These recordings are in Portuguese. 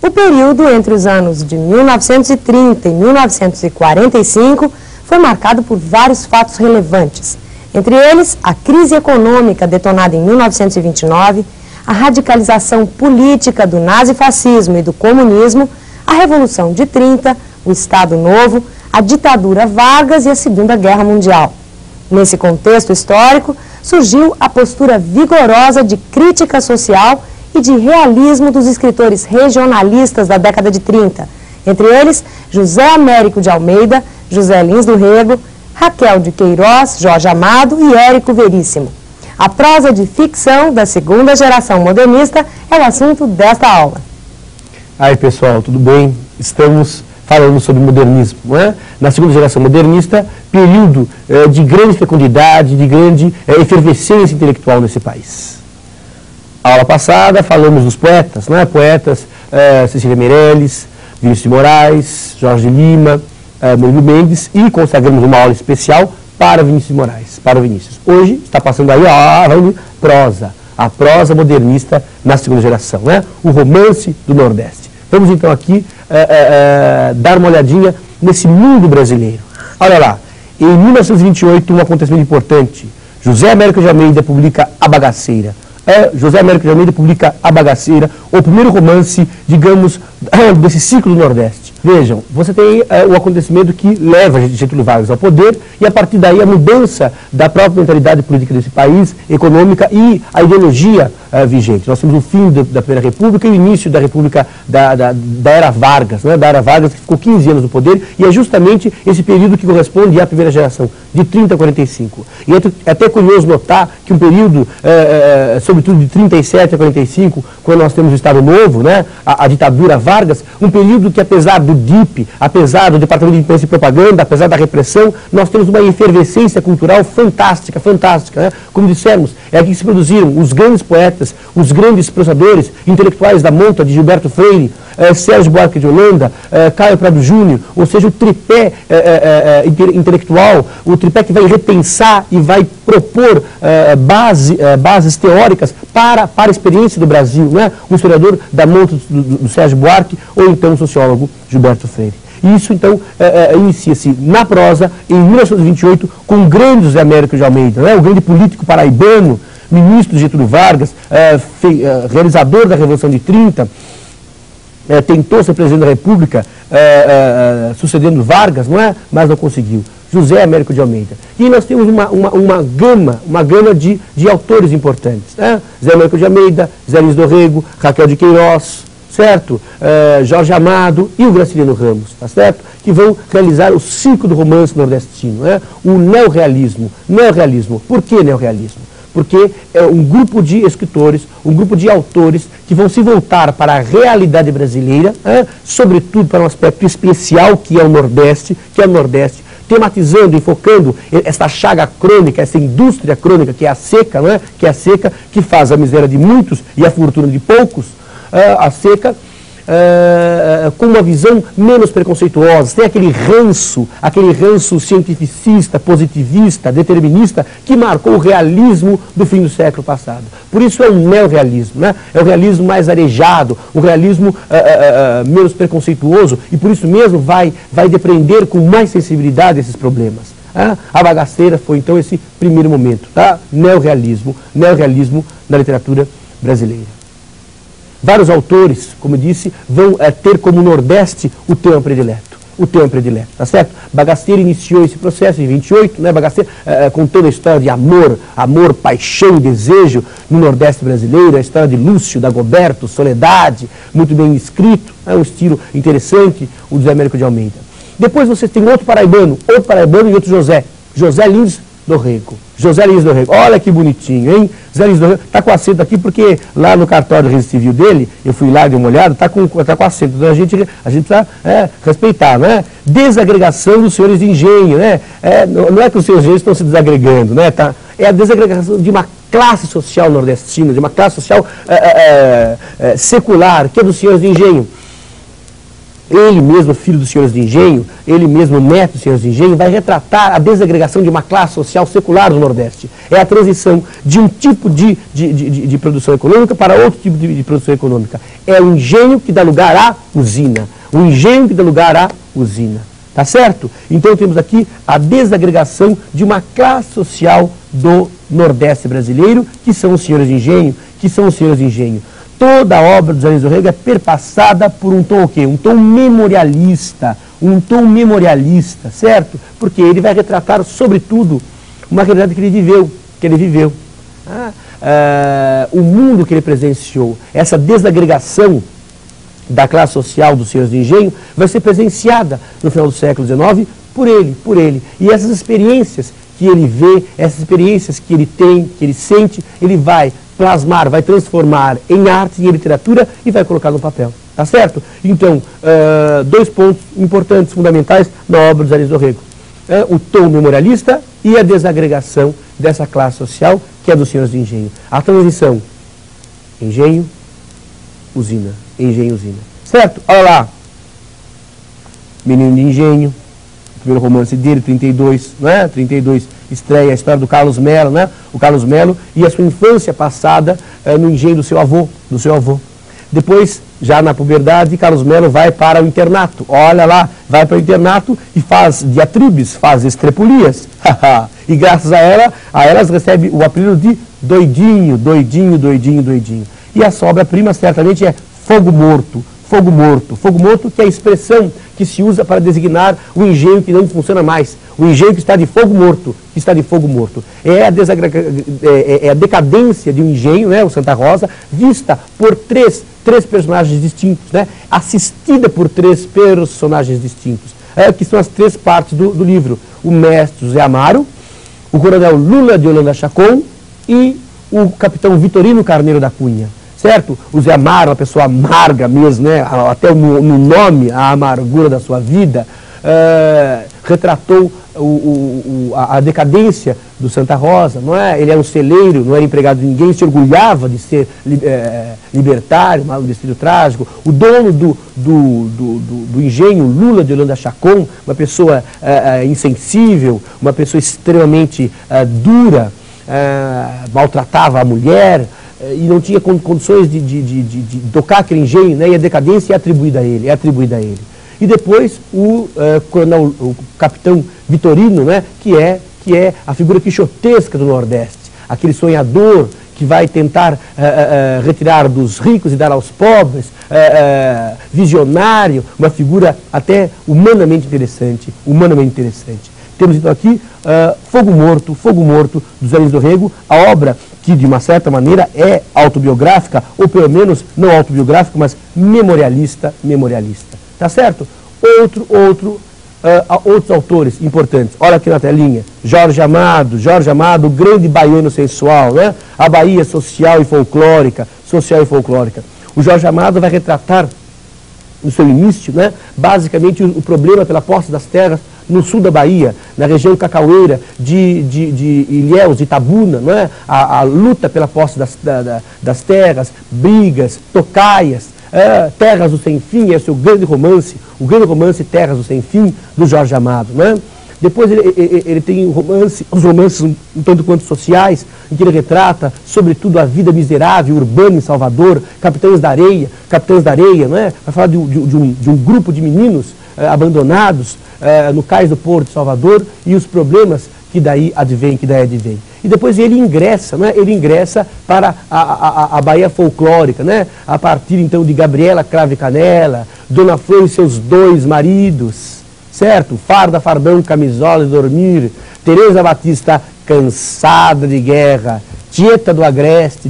O período entre os anos de 1930 e 1945 foi marcado por vários fatos relevantes. Entre eles, a crise econômica detonada em 1929, a radicalização política do nazifascismo e do comunismo, a Revolução de 30, o Estado Novo, a ditadura Vargas e a Segunda Guerra Mundial. Nesse contexto histórico, surgiu a postura vigorosa de crítica social e de realismo dos escritores regionalistas da década de 30, entre eles José Américo de Almeida, José Lins do Rego, Raquel de Queiroz, Jorge Amado e Érico Veríssimo. A prosa de ficção da segunda geração modernista é o assunto desta aula. Aí pessoal, tudo bem? Estamos falando sobre modernismo, não é? Na segunda geração modernista, período de grande fecundidade, de grande efervescência intelectual nesse país. A aula passada falamos dos poetas, não é? Poetas Cecília Meirelles, Vinícius de Moraes, Jorge Lima, Murilo Mendes, e consagramos uma aula especial para Vinícius de Moraes, para o Vinícius. Hoje está passando aí a prosa modernista na segunda geração, né? O romance do Nordeste. Vamos então aqui dar uma olhadinha nesse mundo brasileiro. Olha lá, em 1928 um acontecimento importante. José Américo de Almeida publica A Bagaceira. José Américo de Almeida publica A Bagaceira, o primeiro romance, digamos, desse ciclo do Nordeste. Vejam, você tem o acontecimento que leva Getúlio Vargas ao poder e a partir daí a mudança da própria mentalidade política desse país, econômica e a ideologia vigente. Nós temos o fim da Primeira República e o início da República da Era Vargas, né? Da Era Vargas, que ficou 15 anos no poder, e é justamente esse período que corresponde à primeira geração, de 30 a 45. E é até curioso notar que um período, sobretudo de 37 a 45, quando nós temos o Estado Novo, né? A ditadura Vargas, um período que apesar do DIP, apesar do Departamento de Imprensa e Propaganda, apesar da repressão, nós temos uma efervescência cultural fantástica, fantástica, né? Como dissemos, é aqui que se produziram os grandes poetas, os grandes pensadores, intelectuais da monta de Gilberto Freire, Sérgio Buarque de Holanda, Caio Prado Júnior, ou seja, o tripé intelectual, o tripé que vai repensar e vai propor bases teóricas para a experiência do Brasil, né? O historiador da monta do Sérgio Buarque, ou então o sociólogo Gilberto Freire. Isso, então, inicia-se na prosa, em 1928, com o grande José Américo de Almeida, né? O grande político paraibano, ministro de Getúlio Vargas, realizador da Revolução de 30, tentou ser presidente da República, sucedendo Vargas, não é? Mas não conseguiu. José Américo de Almeida. E nós temos uma gama de autores importantes, né? José Américo de Almeida, Zé Lins do Rego, Raquel de Queiroz, certo? Jorge Amado e o Graciliano Ramos, tá certo? Que vão realizar o ciclo do romance nordestino, né? O neorrealismo. Neorrealismo. Por que neorrealismo? Porque é um grupo de escritores, um grupo de autores que vão se voltar para a realidade brasileira, sobretudo para um aspecto especial que é o Nordeste, tematizando, enfocando essa chaga crônica, essa indústria crônica que é a seca, não é? Que é a seca que faz a miséria de muitos e a fortuna de poucos, a seca com uma visão menos preconceituosa, tem aquele ranço cientificista, positivista, determinista, que marcou o realismo do fim do século passado. Por isso é um neorrealismo, né? É um realismo mais arejado, um realismo menos preconceituoso, e por isso mesmo vai depreender com mais sensibilidade esses problemas. A Bagaceira foi então esse primeiro momento, tá? Neorrealismo na literatura brasileira. Vários autores, como eu disse, vão ter como Nordeste o tema predileto. Tá certo? Bagaceira iniciou esse processo em 28, né? Bagaceira contando a história de amor, paixão e desejo no Nordeste brasileiro, a história de Lúcio, Dagoberto, Soledade, muito bem escrito, um estilo interessante, o José Américo de Almeida. Depois você tem outro paraibano e outro José Lins do Rego. Olha que bonitinho, hein? José Lins do Rego está com acento aqui porque lá no cartório de registro civil dele, eu fui lá e dei uma olhada, está com acento. Então a gente precisa respeitar, né? Desagregação dos senhores de engenho, né? Não é que os senhores de engenho estão se desagregando, né? É a desagregação de uma classe social nordestina, de uma classe social secular, que é dos senhores de engenho. ele mesmo, filho dos senhores de engenho, ele mesmo, neto dos senhores de engenho, vai retratar a desagregação de uma classe social secular do Nordeste. É a transição de um tipo de produção econômica para outro tipo de produção econômica. É o engenho que dá lugar à usina. O engenho que dá lugar à usina. Tá certo? Então temos aqui a desagregação de uma classe social do Nordeste brasileiro, que são os senhores de engenho, Toda a obra dos Anéis do Rego é perpassada por um tom o quê? Um tom memorialista, certo? Porque ele vai retratar, sobretudo, uma realidade que ele viveu. O mundo que ele presenciou, essa desagregação da classe social dos senhores de engenho vai ser presenciada no final do século XIX por ele. E essas experiências que ele vê, essas experiências que ele tem, que ele sente, ele vai plasmar, vai transformar em arte e em literatura e vai colocar no papel. Tá certo? Então, dois pontos importantes, fundamentais na obra dos Anéis do Rego. O tom memorialista e a desagregação dessa classe social que é dos senhores de engenho. A transição engenho, usina. Certo? Olha lá. Menino de Engenho, o primeiro romance dele, 32, não é? 32, estreia a história do Carlos Melo, né? O Carlos Melo e a sua infância passada no engenho do seu avô. Depois, já na puberdade, Carlos Melo vai para o internato. Olha lá, vai para o internato e faz diatribes, faz estrepulias. E graças a elas recebe o apelido de doidinho. E a obra-prima certamente é Fogo Morto, que é a expressão que se usa para designar o engenho que não funciona mais, o engenho que está de fogo morto, É a decadência de um engenho, né, o Santa Rosa, vista por três personagens distintos, né, assistida por três personagens distintos, que são as três partes do livro: o mestre José Amaro, o coronel Lula de Holanda Chacon e o capitão Vitorino Carneiro da Cunha. Certo? O Zé Amaro, uma pessoa amarga mesmo, né? Até no nome, a amargura da sua vida, retratou a decadência do Santa Rosa, não é? Ele era um celeiro, não era empregado de ninguém, se orgulhava de ser libertário, um destino trágico. O dono do engenho, Lula de Holanda Chacon, uma pessoa insensível, uma pessoa extremamente dura, maltratava a mulher, e não tinha condições de tocar aquele engenho, né? E a decadência é atribuída a ele. E depois o capitão Vitorino, né? que é a figura quixotesca do Nordeste, aquele sonhador que vai tentar retirar dos ricos e dar aos pobres, visionário, uma figura até humanamente interessante. Temos então aqui Fogo Morto, dos Anéis do Rego, a obra que de uma certa maneira é autobiográfica, ou pelo menos não autobiográfica, mas memorialista. Tá certo? Outros autores importantes, olha aqui na telinha: Jorge Amado, o grande baiano sensual, né? A Bahia social e folclórica. O Jorge Amado vai retratar, no seu início, né, basicamente o problema pela posse das terras no sul da Bahia, na região cacaueira de Ilhéus, de Itabuna, não é? A luta pela posse das terras, brigas, tocaias, Terras do Sem Fim, é o seu grande romance, o grande romance Terras do Sem Fim, do Jorge Amado, não é? Depois ele tem os romances um tanto quanto sociais, em que ele retrata, sobretudo, a vida miserável, urbana em Salvador, Capitães da Areia, não é? Vai falar de um grupo de meninos abandonados no cais do Porto de Salvador e os problemas que daí advêm. E depois ele ingressa, né? Para a Bahia folclórica, né? A partir então de Gabriela Cravo e Canela, Dona Flor e seus dois maridos, certo? Farda, Fardão, Camisola e Dormir, Teresa Batista, Cansada de Guerra, Tieta do Agreste,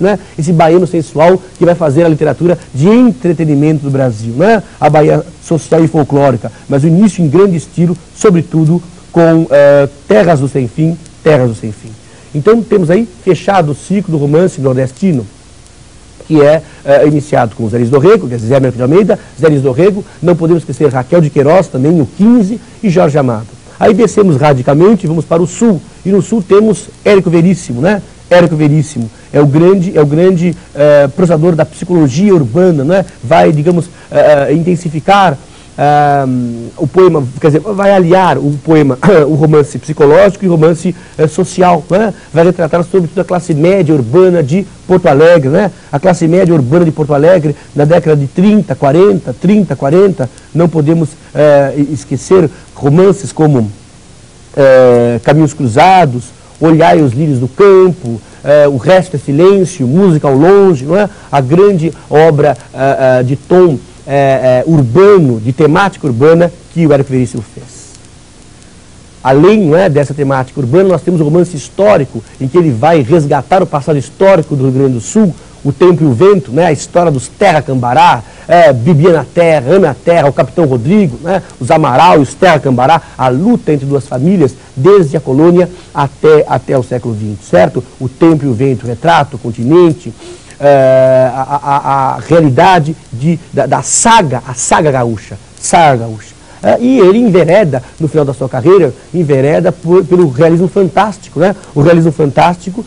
né? Esse baiano sensual que vai fazer a literatura de entretenimento do Brasil, né? A Bahia social e folclórica, mas o início em grande estilo, sobretudo com Terras do Sem Fim. Então temos aí fechado o ciclo do romance nordestino, que é iniciado com Zé Luiz do Rego, que é Zé Mercado de Almeida, Zé Luiz do Rego, não podemos esquecer Raquel de Queiroz, também o 15, e Jorge Amado. Aí descemos radicalmente e vamos para o sul, e no sul temos Érico Veríssimo, né? Érico Veríssimo é o grande prosador da psicologia urbana, né? Vai, digamos, intensificar o poema, quer dizer, vai aliar o poema, o romance psicológico e o romance social, né? Vai retratar sobretudo a classe média urbana de Porto Alegre, né? A classe média urbana de Porto Alegre na década de 30, 40, não podemos esquecer romances como Caminhos Cruzados, Olhai os Lírios do Campo, O Resto é Silêncio, Música ao Longe, não é? A grande obra de tom urbano, de temática urbana que o Érico Veríssimo fez. Além, não é, dessa temática urbana, nós temos o romance histórico, em que ele vai resgatar o passado histórico do Rio Grande do Sul, O Tempo e o Vento, né, a história dos Terra Cambará, Bibia na Terra, Ana na Terra, o Capitão Rodrigo, né, os Amaral e os Terra Cambará, a luta entre duas famílias, desde a colônia até o século XX, certo? O Tempo e o Vento retrata o continente, a realidade da saga, a saga gaúcha. E ele envereda, no final da sua carreira, pelo realismo fantástico, né? O realismo fantástico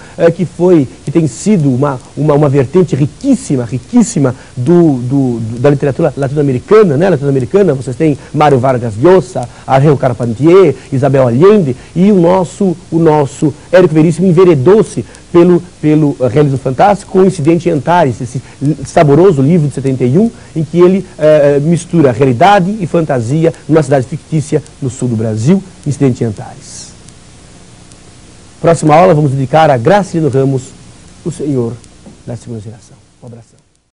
que tem sido uma vertente riquíssima da literatura latino-americana, né? Vocês têm Mário Vargas Llosa, Arreo Carpentier, Isabel Allende, e o nosso Érico Veríssimo enveredou-se pelo realismo fantástico com o Incidente em Antares, esse saboroso livro de 71, em que ele mistura realidade e fantasia numa cidade fictícia no sul do Brasil, Incidente em Antares. Próxima aula vamos dedicar a Graciliano Ramos, o senhor da segunda geração. Um abração.